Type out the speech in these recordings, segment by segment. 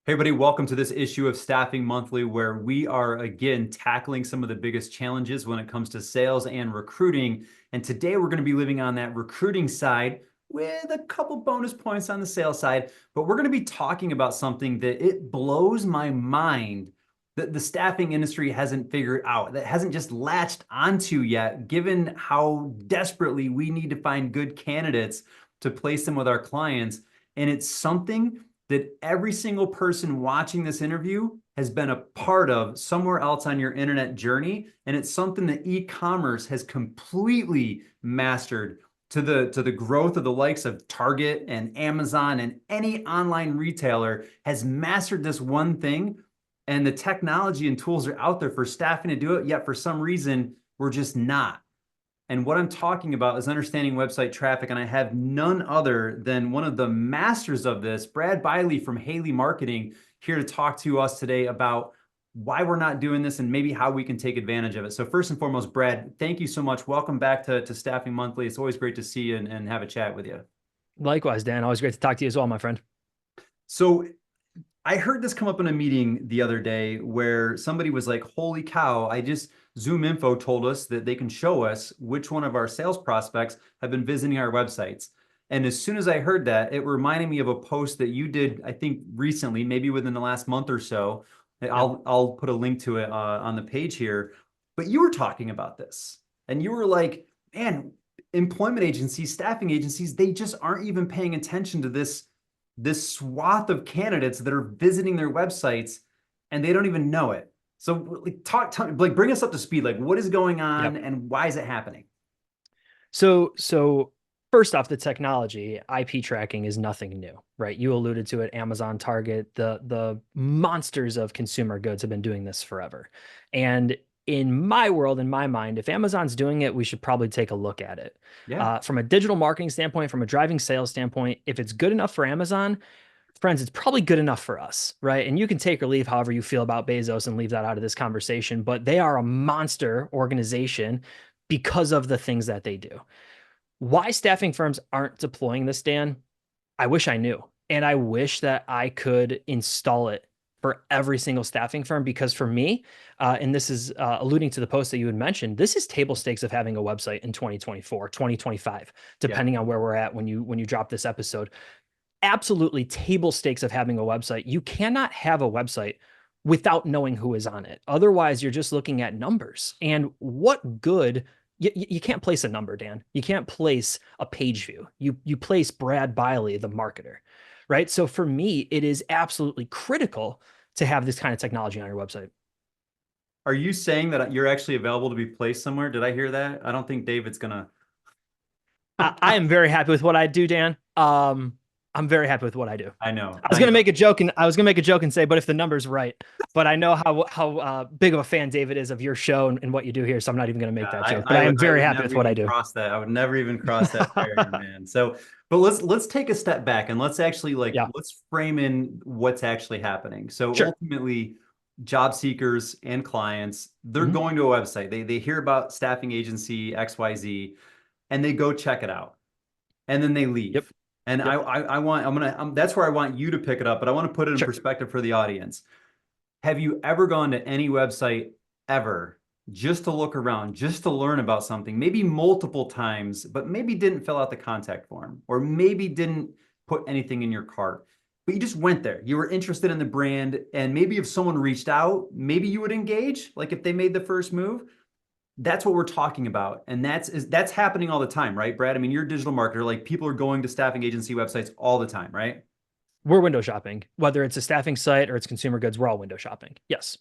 Hey, everybody, welcome to this issue of Staffing Monthly, where we are again tackling some of the biggest challenges when it comes to sales and recruiting. And today we're going to be living on that recruiting side with a couple bonus points on the sales side. But we're going to be talking about something that it blows my mind that the staffing industry hasn't figured out, that hasn't just latched onto yet, given how desperately we need to find good candidates to place them with our clients. And it's something that every single person watching this interview has been a part of somewhere else on your internet journey. And it's something that e-commerce has completely mastered to the growth of the likes of Target and Amazon, and any online retailer has mastered this one thing. And the technology and tools are out there for staffing to do it, yet for some reason, we're just not. And what I'm talking about is understanding website traffic. And I have none other than one of the masters of this, Brad Bialy from Remarketing, here to talk to us today about why we're not doing this and maybe how we can take advantage of it. So first and foremost, Brad, thank you so much. Welcome back to Staffing Monthly. It's always great to see you and have a chat with you. Likewise, Dan. Always great to talk to you as well, my friend. So I heard this come up in a meeting the other day where somebody was like, holy cow, Zoom Info told us that they can show us which one of our sales prospects have been visiting our websites. And as soon as I heard that, it reminded me of a post that you did, I think recently, maybe within the last month or so. Yep. I'll put a link to it on the page here. But you were talking about this, and you were like, man, employment agencies, staffing agencies, they just aren't even paying attention to this swath of candidates that are visiting their websites and they don't even know it. So like bring us up to speed. Like what is going on Yep. and why is it happening? So first off, the technology, IP tracking is nothing new, right? You alluded to it, Amazon, Target, the monsters of consumer goods have been doing this forever. And in my world, in my mind, if Amazon's doing it, we should probably take a look at it. Yeah. From a digital marketing standpoint, from a driving sales standpoint, if it's good enough for Amazon, friends, it's probably good enough for us, right? And you can take or leave however you feel about Bezos and leave that out of this conversation, but they are a monster organization because of the things that they do. Why staffing firms aren't deploying this, Dan, I wish I knew. And I wish that I could install it for every single staffing firm because for me, and this is alluding to the post that you had mentioned, this is table stakes of having a website in 2024, 2025, Yeah. depending on where we're at when you drop this episode. Absolutely table stakes of having a website. You cannot have a website without knowing who is on it. Otherwise, you're just looking at numbers. And what good? You can't place a number, Dan. You can't place a page view. You place Brad Bialy, the marketer, right? So for me, it is absolutely critical to have this kind of technology on your website. Are you saying that you're actually available to be placed somewhere? Did I hear that? I don't think David's gonna. I am very happy with what I do, Dan. I'm very happy with what I do. I know. I was I gonna know. make a joke, and I was gonna make a joke and say, but if the number's right, but I know how big of a fan David is of your show and what you do here, so I'm not even gonna make that joke. But I am I very would happy never with what I even do. cross that. I would never even cross that barrier, man. So, but let's take a step back and let's actually Yeah, let's frame in what's actually happening. So sure. ultimately, job seekers and clients, they're Mhm. going to a website. They hear about staffing agency XYZ and they go check it out. And then they Yep. leave. And Yep. that's where I want you to pick it up, but I want to put it in Sure. perspective for the audience. Have you ever gone to any website ever just to look around, just to learn about something, maybe multiple times, but maybe didn't fill out the contact form or maybe didn't put anything in your cart? But you just went there. You were interested in the brand, and maybe if someone reached out, maybe you would engage, like if they made the first move. That's what we're talking about. And that's happening all the time, right, Brad? I mean, you're a digital marketer, like people are going to staffing agency websites all the time, right? We're window shopping, whether it's a staffing site or it's consumer goods. We're all window shopping. Yes.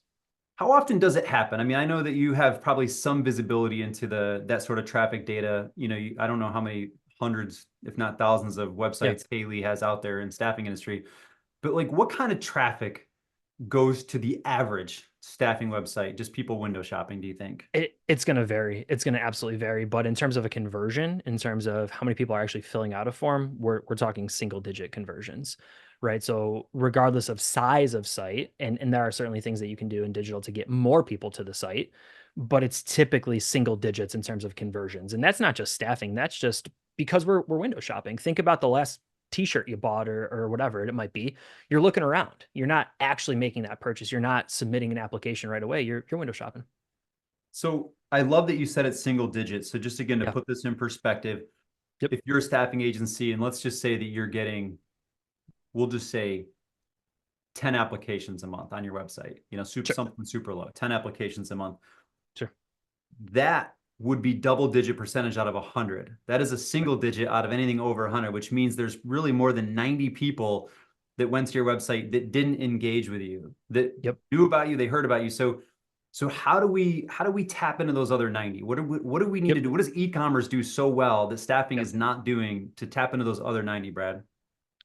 How often does it happen? I mean, I know that you have probably some visibility into the that sort of traffic data. I don't know how many hundreds, if not thousands, of Yeah. websites Haley has out there in staffing industry. But like, what kind of traffic goes to the average staffing website? Just people window shopping, do you think? It's going to vary. It's going to absolutely vary. But in terms of a conversion, in terms of how many people are actually filling out a form, we're talking single digit conversions, right? So regardless of size of site, and there are certainly things that you can do in digital to get more people to the site, but it's typically single digits in terms of conversions. And that's not just staffing. That's just because we're window shopping. Think about the last t-shirt you bought or whatever it might be, you're looking around. You're not actually making that purchase. You're not submitting an application right away. You're window shopping. So I love that you said it's single digits. So just again, to Yeah. put this in perspective, Yep. if you're a staffing agency and let's just say that you're getting, we'll just say 10 applications a month on your website, Sure. something super low, 10 applications a month, Sure. that would be double digit percentage out of 100. That is a single digit out of anything over 100, which means there's really more than 90 people that went to your website that didn't engage with you, that Yep. knew about you, they heard about you. So how do we tap into those other 90? What do we need to Yep. do? What does e-commerce do so well that staffing Yep. is not doing to tap into those other 90, Brad?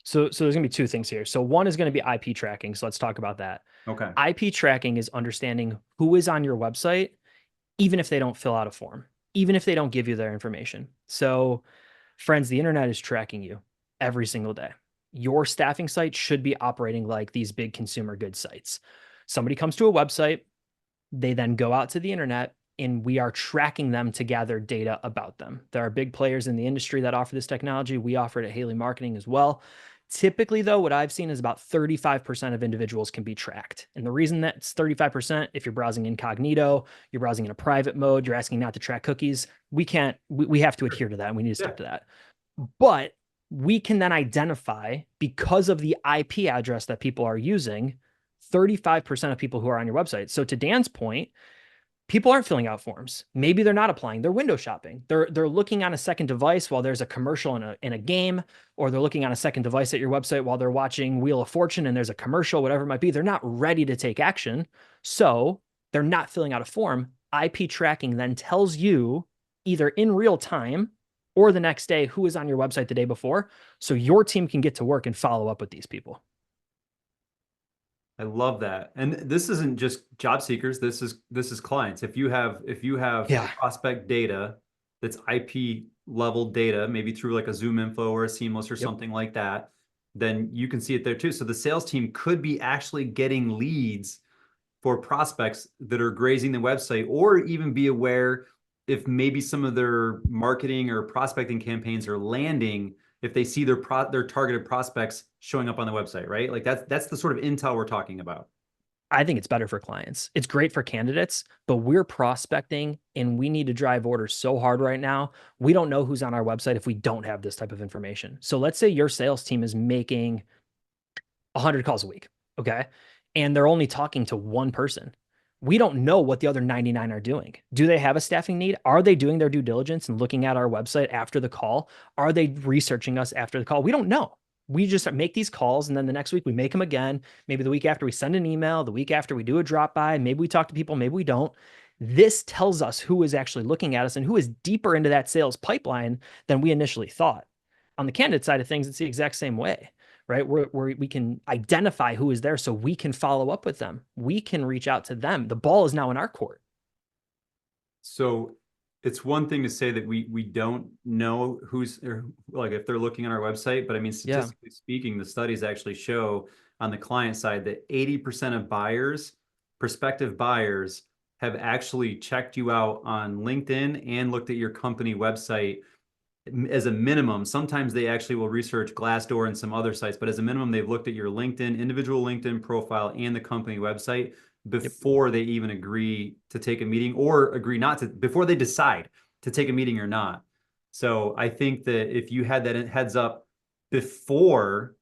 So there's gonna be two things here. So one is gonna be IP tracking. So let's talk about that. Okay. IP tracking is understanding who is on your website, even if they don't fill out a form, even if they don't give you their information. So, friends, the internet is tracking you every single day. Your staffing site should be operating like these big consumer goods sites. Somebody comes to a website, they then go out to the internet, and we are tracking them to gather data about them. There are big players in the industry that offer this technology. We offer it at Haley Marketing as well. Typically, though, what I've seen is about 35% of individuals can be tracked. And the reason that's 35%, if you're browsing incognito, you're browsing in a private mode, you're asking not to track cookies, we have to adhere to that and we need to Yeah. stick to that. But we can then identify, because of the IP address that people are using, 35% of people who are on your website. So to Dan's point, people aren't filling out forms. Maybe they're not applying. They're window shopping. They're looking on a second device while there's a commercial in a game, or they're looking on a second device at your website while they're watching Wheel of Fortune and there's a commercial, whatever it might be. They're not ready to take action. So they're not filling out a form. IP tracking then tells you either in real time or the next day who is on your website the day before. So your team can get to work and follow up with these people. I love that. And this isn't just job seekers, this is clients. If you have Yeah. prospect data that's IP level data, maybe through like a Zoom Info or a Seamless or Yep. something like that, then you can see it there too. So the sales team could be actually getting leads for prospects that are grazing the website, or even be aware if maybe some of their marketing or prospecting campaigns are landing if they see their targeted prospects showing up on the website, right? Like that's the sort of intel we're talking about. I think it's better for clients. It's great for candidates, but we're prospecting and we need to drive orders so hard right now. We don't know who's on our website if we don't have this type of information. So let's say your sales team is making 100 calls a week, okay? And they're only talking to one person. We don't know what the other 99 are doing. Do they have a staffing need? Are they doing their due diligence and looking at our website after the call? Are they researching us after the call? We don't know. We just make these calls, and then the next week we make them again. Maybe the week after we send an email, the week after we do a drop by, maybe we talk to people, maybe we don't. This tells us who is actually looking at us and who is deeper into that sales pipeline than we initially thought. On the candidate side of things, it's the exact same way, right? We can identify who is there so we can follow up with them. We can reach out to them. The ball is now in our court. So it's one thing to say that we don't know who's, or like if they're looking on our website, but I mean, Yeah. statistically speaking, the studies actually show on the client side that 80% of buyers, prospective buyers, have actually checked you out on LinkedIn and looked at your company website as a minimum. Sometimes they actually will research Glassdoor and some other sites, but as a minimum, they've looked at your LinkedIn, individual LinkedIn profile and the company website Yep. before they even agree to take a meeting, or agree not to, before they decide to take a meeting or not. So I think that if you had that heads up before,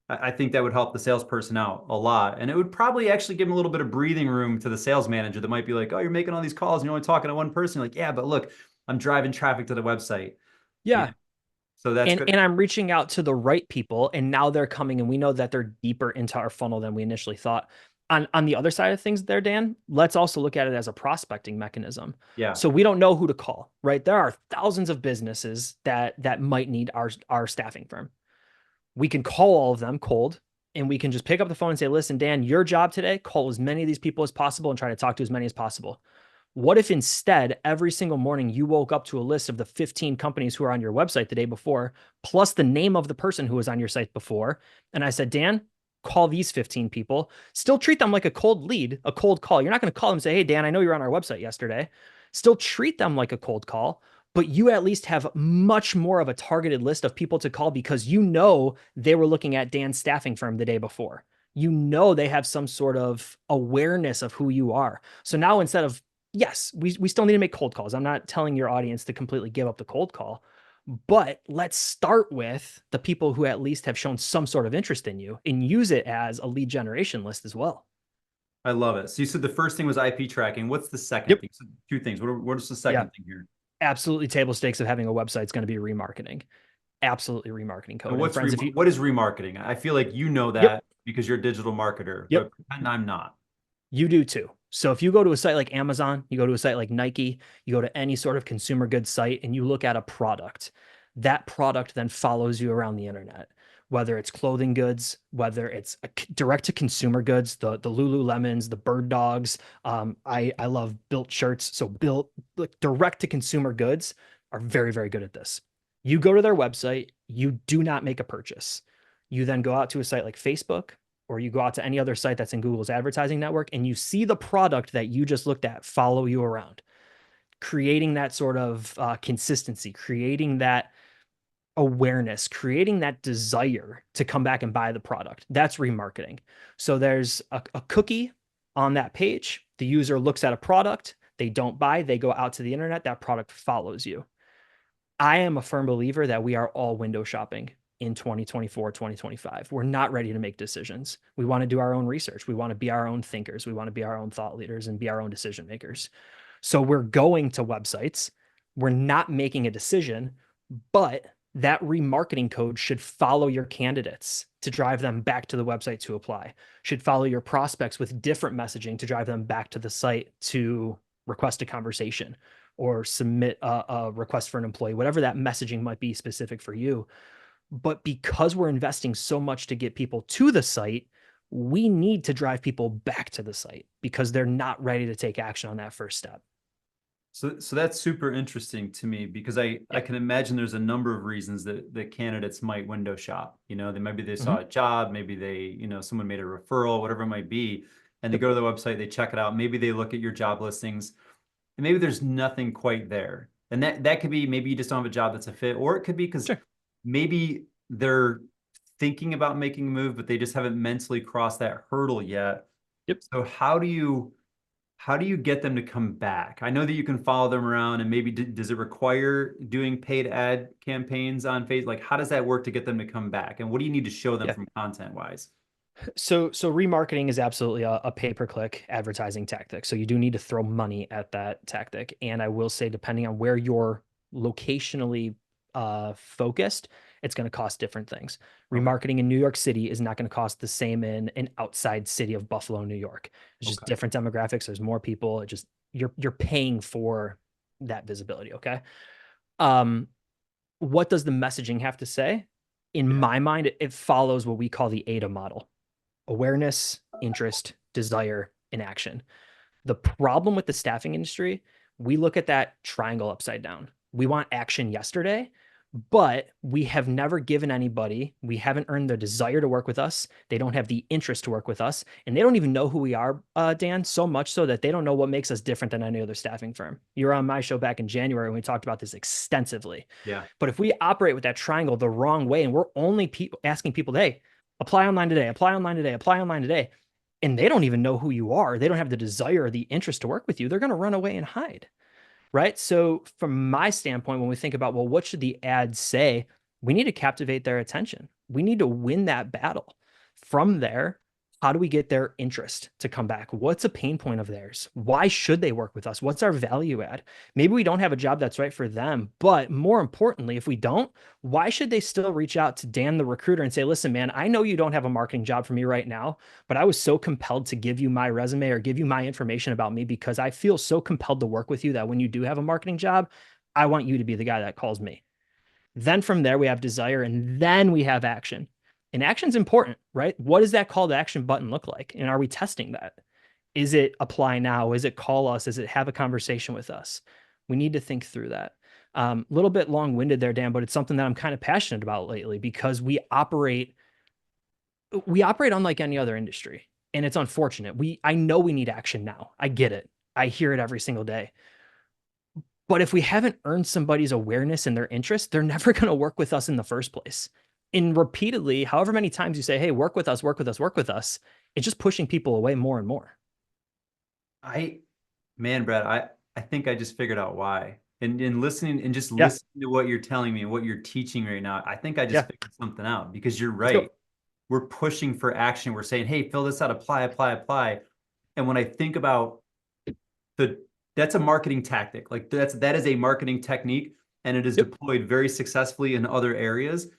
I think that would help the salesperson out a lot. And it would probably actually give them a little bit of breathing room to the sales manager that might be like, oh, you're making all these calls and you're only talking to one person. You're like, yeah, but look, I'm driving traffic to the website. You know, Yeah. so that's And good. and I'm reaching out to the right people, and now they're coming, and we know that they're deeper into our funnel than we initially thought. On the other side of things there, Dan, let's also look at it as a prospecting mechanism. Yeah. So we don't know who to call, right? There are thousands of businesses that might need our staffing firm. We can call all of them cold, and we can just pick up the phone and say, listen, Dan, your job today, call as many of these people as possible and try to talk to as many as possible. What if instead, every single morning, you woke up to a list of the 15 companies who are on your website the day before, plus the name of the person who was on your site before? And I said, Dan, call these 15 people, still treat them like a cold lead, a cold call. You're not going to call them and say, hey, Dan, I know you're on our website yesterday. Still treat them like a cold call, but you at least have much more of a targeted list of people to call because you know they were looking at Dan's staffing firm the day before. You know they have some sort of awareness of who you are. So now instead of, yes, we still need to make cold calls. I'm not telling your audience to completely give up the cold call, but let's start with the people who at least have shown some sort of interest in you and use it as a lead generation list as well. I love it. So you said the first thing was IP tracking. What's the second Yep. thing? So two things. What is the Yeah. second thing here? Absolutely table stakes of having a website is going to be remarketing. Absolutely remarketing And code. And friends, if you, what is remarketing? I feel like you know yep, that because you're a digital marketer, but yep, pretend I'm not. you do too. So if you go to a site like Amazon, you go to a site like Nike, you go to any sort of consumer goods site and you look at a product, that product then follows you around the internet, whether it's clothing goods, whether it's direct to consumer goods, the Lululemons, the Bird Dogs. I love built shirts. So built like direct to consumer goods are very, very good at this. You go to their website, you do not make a purchase. You then go out to a site like Facebook, or you go out to any other site that's in Google's advertising network and you see the product that you just looked at follow you around, creating that sort of consistency, creating that awareness, creating that desire to come back and buy the product. That's remarketing. So there's a cookie on that page. The user looks at a product, they don't buy, they go out to the internet, that product follows you. I am a firm believer that we are all window shopping in 2024, 2025. We're not ready to make decisions. We want to do our own research. We want to be our own thinkers. We want to be our own thought leaders and be our own decision makers. So we're going to websites. We're not making a decision, but that remarketing code should follow your candidates to drive them back to the website to apply, should follow your prospects with different messaging to drive them back to the site to request a conversation or submit a request for an employee, whatever that messaging might be specific for you. But because we're investing so much to get people to the site, we need to drive people back to the site because they're not ready to take action on that first step. So that's super interesting to me because I Yep. can imagine there's a number of reasons that candidates might window shop. You know, maybe they saw Mm-hmm. a job, maybe someone made a referral, whatever it might be, and they Yep. go to the website, they check it out. Maybe they look at your job listings, and maybe there's nothing quite there. And that could be maybe you just don't have a job that's a fit, or it could be because Sure. maybe they're thinking about making a move, but they just haven't mentally crossed that hurdle yet. Yep. So how do you get them to come back? I know that you can follow them around and maybe does it require doing paid ad campaigns on Facebook? Like how does that work to get them to come back? And what do you need to show them Yeah. from content wise? So remarketing is absolutely a pay-per-click advertising tactic. So you do need to throw money at that tactic. And I will say, depending on where you're locationally focused, it's going to cost different things. Okay. Remarketing in New York City is not going to cost the same in an outside city of Buffalo, New York. It's just Okay. different demographics. There's more people. It just you're paying for that visibility. Okay. Um, what does the messaging have to say? In Yeah. my mind, it follows what we call the AIDA model: awareness, interest, desire, and action. The problem with the staffing industry, we look at that triangle upside down. We want action yesterday, but we have never given anybody, we haven't earned the desire to work with us. They don't have the interest to work with us. And they don't even know who we are, Dan, so much so that they don't know what makes us different than any other staffing firm. You were on my show back in January when we talked about this extensively. Yeah. But if we operate with that triangle the wrong way and we're only asking people, hey, apply online today, apply online today, apply online today, and they don't even know who you are, they don't have the desire or the interest to work with you, they're going to run away and hide. Right. So, from my standpoint, when we think about, well, what should the ads say? We need to captivate their attention. We need to win that battle. From there, how do we get their interest to come back? What's a pain point of theirs? Why should they work with us? What's our value add? Maybe we don't have a job that's right for them. But more importantly, if we don't, why should they still reach out to Dan, the recruiter, and say, listen, man, I know you don't have a marketing job for me right now, but I was so compelled to give you my resume or give you my information about me because I feel so compelled to work with you that when you do have a marketing job, I want you to be the guy that calls me. Then from there, we have desire and then we have action. And action's important, right? What does that call to action button look like? And are we testing that? Is it apply now? Is it call us? Is it have a conversation with us? We need to think through that. A little bit long-winded there, Dan, but it's something that I'm kind of passionate about lately because we operate unlike any other industry. And it's unfortunate. I know we need action now. I get it. I hear it every single day. But if we haven't earned somebody's awareness and their interest, they're never going to work with us in the first place. And repeatedly, however many times you say, hey, work with us, work with us, work with us, it's just pushing people away more and more. I Man, Brad, I think I just figured out why. And listening and just Yeah. listening to what you're telling me and what you're teaching right now, I think I just Yeah. figured something out because you're Let's go. right. We're pushing for action. We're saying, hey, fill this out, apply, apply, apply. And when I think about the that's a marketing tactic. Like that is a marketing technique and it is Yep. deployed very successfully in other areas,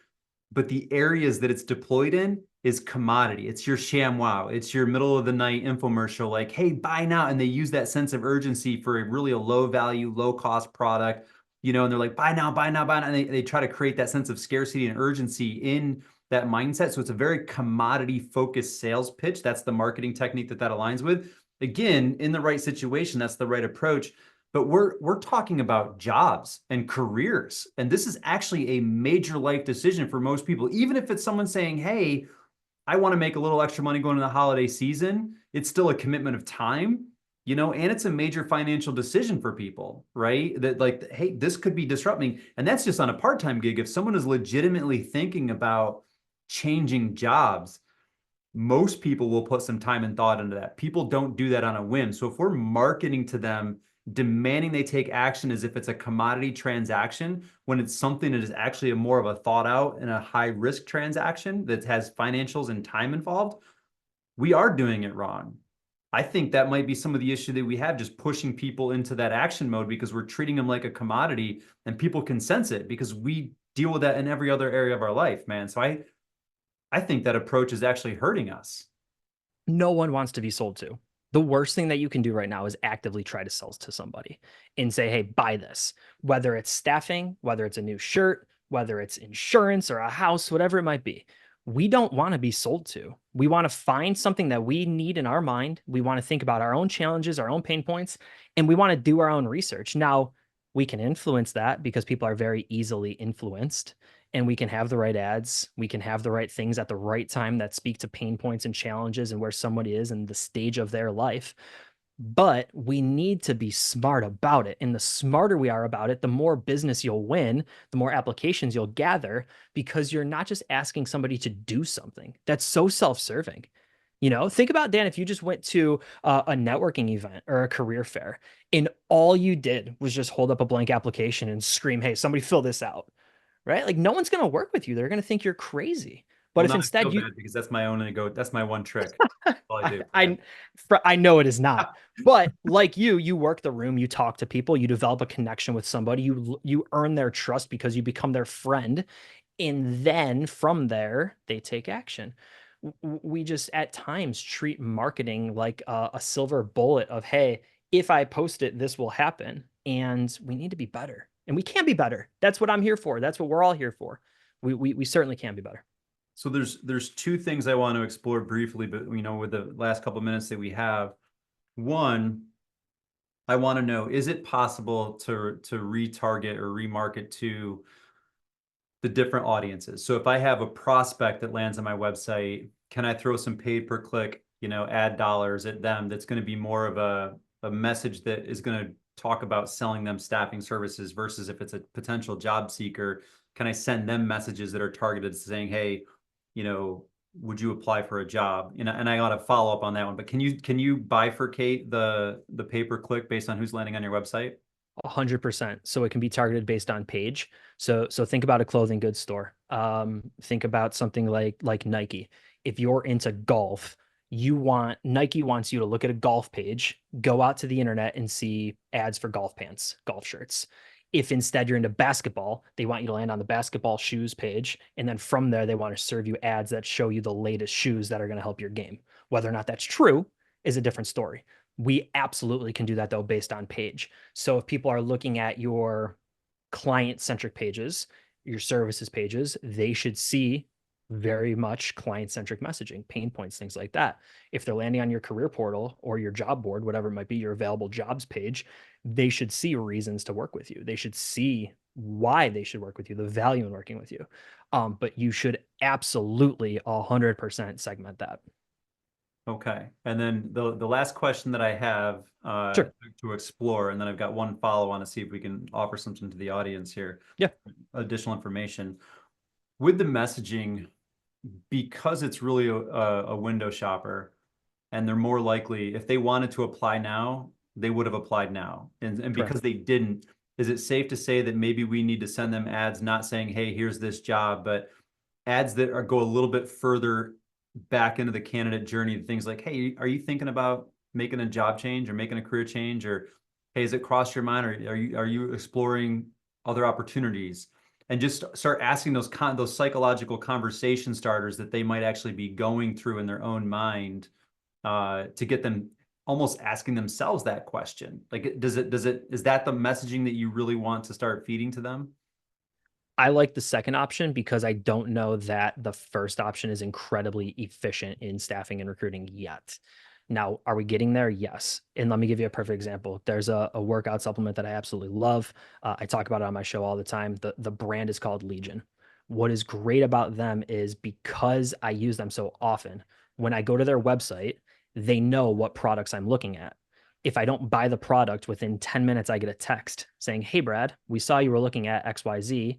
but the areas that it's deployed in is commodity. It's your sham wow. It's your middle of the night infomercial like, hey, buy now. And they use that sense of urgency for a low value, low cost product, and they're like, buy now, buy now, buy now. And they try to create that sense of scarcity and urgency in that mindset. So it's a very commodity focused sales pitch. That's the marketing technique that aligns with. Again, in the right situation, that's the right approach. But we're talking about jobs and careers, and this is actually a major life decision for most people. Even if it's someone saying, hey, I want to make a little extra money going into the holiday season, it's still a commitment of time, and it's a major financial decision for people, right? That like, hey, this could be disrupting. And that's just on a part-time gig. If someone is legitimately thinking about changing jobs, most people will put some time and thought into that. People don't do that on a whim. So if we're marketing to them, demanding they take action as if it's a commodity transaction, when it's something that is actually a more of a thought out and a high risk transaction that has financials and time involved, we are doing it wrong. I think that might be some of the issue that we have, just pushing people into that action mode because we're treating them like a commodity and people can sense it because we deal with that in every other area of our life, man. So I think that approach is actually hurting us. No one wants to be sold to. The worst thing that you can do right now is actively try to sell to somebody and say, hey, buy this, whether it's staffing, whether it's a new shirt, whether it's insurance or a house, whatever it might be. We don't want to be sold to. We want to find something that we need in our mind. We want to think about our own challenges, our own pain points, and we want to do our own research. Now, we can influence that because people are very easily influenced and we can have the right ads, we can have the right things at the right time that speak to pain points and challenges and where somebody is in the stage of their life. But we need to be smart about it. And the smarter we are about it, the more business you'll win, the more applications you'll gather, because you're not just asking somebody to do something that's so self-serving. Think about, Dan, if you just went to a networking event or a career fair and all you did was just hold up a blank application and scream, hey, somebody fill this out, right? Like no one's going to work with you. They're going to think you're crazy. But Well, if now I feel instead you, bad because that's my own ego. That's my one trick. All I I, do. I, I know it is not, but like you work the room, you talk to people, you develop a connection with somebody, you earn their trust because you become their friend, and then from there they take action. We just at times treat marketing like a silver bullet of, hey, if I post it, this will happen, and we need to be better, and we can be better. That's what I'm here for. That's what we're all here for. We certainly can be better. So there's two things I want to explore briefly, but with the last couple of minutes that we have, one, I want to know, is it possible to retarget or remarket to the different audiences? So if I have a prospect that lands on my website, can I throw some paid per click, ad dollars at them that's going to be more of a message that is going to talk about selling them staffing services versus if it's a potential job seeker, can I send them messages that are targeted saying, hey, you know, would you apply for a job? And I got to follow up on that one. But can you bifurcate the pay per click based on who's landing on your website? 100%. So it can be targeted based on page. So think about a clothing goods store. Think about something like Nike. If you're into golf, Nike wants you to look at a golf page, go out to the internet and see ads for golf pants, golf shirts. If instead you're into basketball, they want you to land on the basketball shoes page, and then from there they want to serve you ads that show you the latest shoes that are going to help your game. Whether or not that's true is a different story. We absolutely can do that though based on page. So if people are looking at your client centric pages, your services pages, they should see very much client centric messaging, pain points, things like that. If they're landing on your career portal or your job board, whatever it might be, your available jobs page, they should see reasons to work with you. They should see why they should work with you, the value in working with you. But you should absolutely 100% segment that. Okay. And then the last question that I have Sure. to explore, and then I've got one follow on to see if we can offer something to the audience here, Yeah. additional information. With the messaging, because it's really a window shopper, and they're more likely, if they wanted to apply now, they would have applied now. And Correct. because they didn't, is it safe to say that maybe we need to send them ads not saying, hey, here's this job, but ads that go a little bit further back into the candidate journey, things like, hey, are you thinking about making a job change or making a career change? Or hey, has it crossed your mind? Or are you exploring other opportunities? And just start asking those psychological conversation starters that they might actually be going through in their own mind to get them almost asking themselves that question. Like, is that the messaging that you really want to start feeding to them? I like the second option because I don't know that the first option is incredibly efficient in staffing and recruiting yet. Now, are we getting there? Yes. And let me give you a perfect example. There's a workout supplement that I absolutely love. I talk about it on my show all the time. The brand is called Legion. What is great about them is because I use them so often, when I go to their website, they know what products I'm looking at. If I don't buy the product within 10 minutes, I get a text saying, "Hey, Brad, we saw you were looking at XYZ.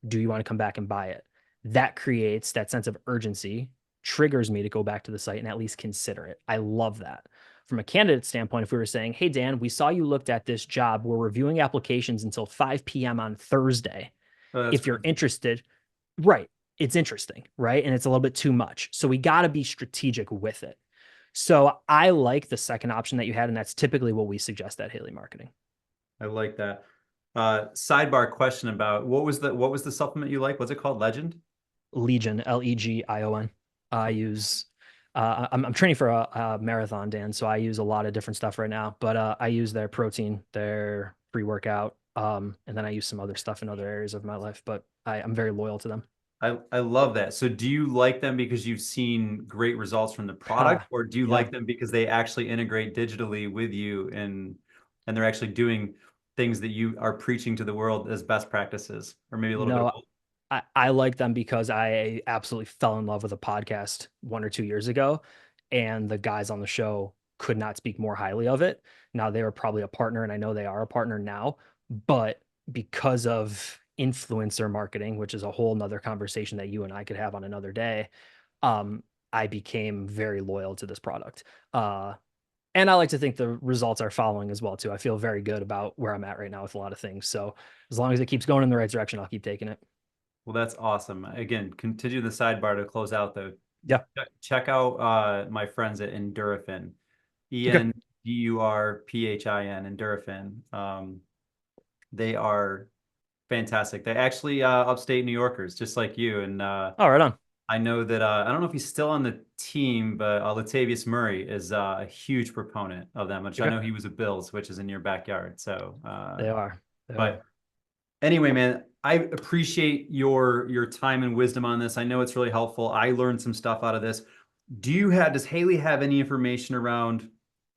Do you want to come back and buy it?" That creates that sense of urgency, triggers me to go back to the site and at least consider it. I love that. From a candidate standpoint, if we were saying, "Hey, Dan, we saw you looked at this job. We're reviewing applications until 5 p.m. on Thursday. Oh, that's If you're crazy. interested," right? It's interesting, right? And it's a little bit too much. So we got to be strategic with it. So I like the second option that you had, and that's typically what we suggest at Haley Marketing. I like that. Sidebar question about what was the supplement you like? What's it called? Legend? Legion, Legion. I use I'm training for a marathon, Dan, so I use a lot of different stuff right now. But I use their protein, their pre-workout, and then I use some other stuff in other areas of my life. But I'm very loyal to them. I love that. So do you like them because you've seen great results from the product, or do you Yeah, like them because they actually integrate digitally with you and they're actually doing things that you are preaching to the world as best practices, or maybe a little bit of no, both? I like them because I absolutely fell in love with a podcast 1 or 2 years ago, and the guys on the show could not speak more highly of it. Now they were probably a partner, and I know they are a partner now, but because of influencer marketing, which is a whole nother conversation that you and I could have on another day, um, I became very loyal to this product. And I like to think the results are following as well too. I feel very good about where I'm at right now with a lot of things. So as long as it keeps going in the right direction, I'll keep taking it. Well, that's awesome. Again, continue the sidebar to close out though. Yeah. Check out my friends at Endurafin, Okay. Endurphin, Endurafin. They are fantastic. They actually upstate New Yorkers, just like you. And Oh, right on. I know that I don't know if he's still on the team, but Latavius Murray is a huge proponent of them, which I Okay. know he was a Bills, which is in your backyard. So, They are. They are. but anyway, man, I appreciate your time and wisdom on this. I know it's really helpful. I learned some stuff out of this. Does Haley have any information around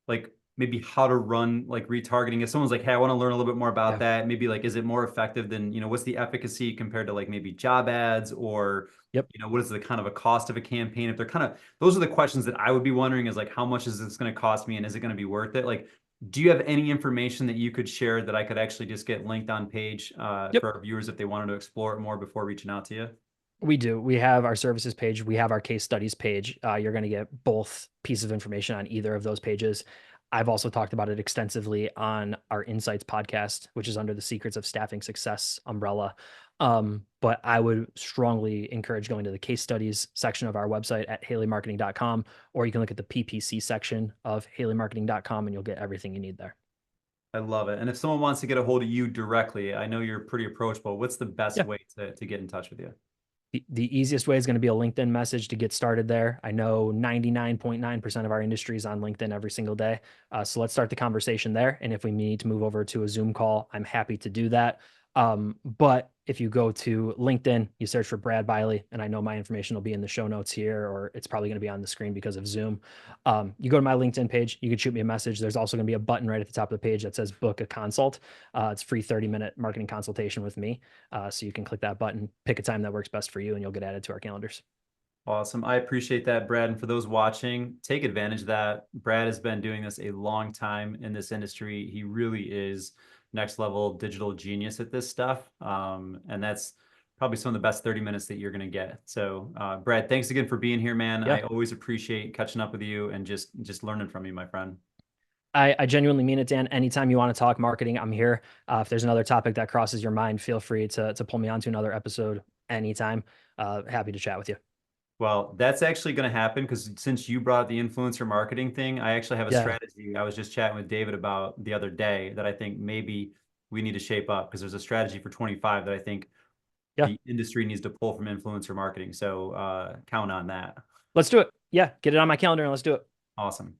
like maybe how to run like retargeting? If someone's like, hey, I want to learn a little bit more about Yeah. that, maybe like is it more effective than, what's the efficacy compared to like maybe job ads or Yep. what is the kind of a cost of a campaign? If they're kind of those are the questions that I would be wondering is like how much is this going to cost me and is it going to be worth it? Like do you have any information that you could share that I could actually just get linked on page Yep. for our viewers if they wanted to explore it more before reaching out to you? We do. We have our services page. We have our case studies page. You're going to get both pieces of information on either of those pages. I've also talked about it extensively on our Insights podcast, which is under the Secrets of Staffing Success umbrella. But I would strongly encourage going to the case studies section of our website at haleymarketing.com, or you can look at the PPC section of haleymarketing.com and you'll get everything you need there. I love it. And if someone wants to get a hold of you directly, I know you're pretty approachable. What's the best Yeah. way to get in touch with you? The easiest way is going to be a LinkedIn message to get started there. I know 99.9% of our industry is on LinkedIn every single day. So let's start the conversation there. And if we need to move over to a Zoom call, I'm happy to do that. But if you go to LinkedIn, you search for Brad Bialy, and I know my information will be in the show notes here, or it's probably going to be on the screen because of Zoom. You go to my LinkedIn page, you can shoot me a message. There's also going to be a button right at the top of the page that says book a consult. It's free 30-minute marketing consultation with me. So you can click that button, pick a time that works best for you, and you'll get added to our calendars. Awesome. I appreciate that, Brad. And for those watching, take advantage of that. Brad has been doing this a long time in this industry. He really is next level digital genius at this stuff. And that's probably some of the best 30 minutes that you're going to get. So, Brad, thanks again for being here, man. Yeah. I always appreciate catching up with you and just learning from you, my friend. I genuinely mean it, Dan. Anytime you want to talk marketing, I'm here. If there's another topic that crosses your mind, feel free to pull me onto another episode anytime. Happy to chat with you. Well, that's actually going to happen because since you brought the influencer marketing thing, I actually have a Yeah. strategy I was just chatting with David about the other day that I think maybe we need to shape up because there's a strategy for 25 that I think Yeah. the industry needs to pull from influencer marketing. So count on that. Let's do it. Yeah. Get it on my calendar and let's do it. Awesome.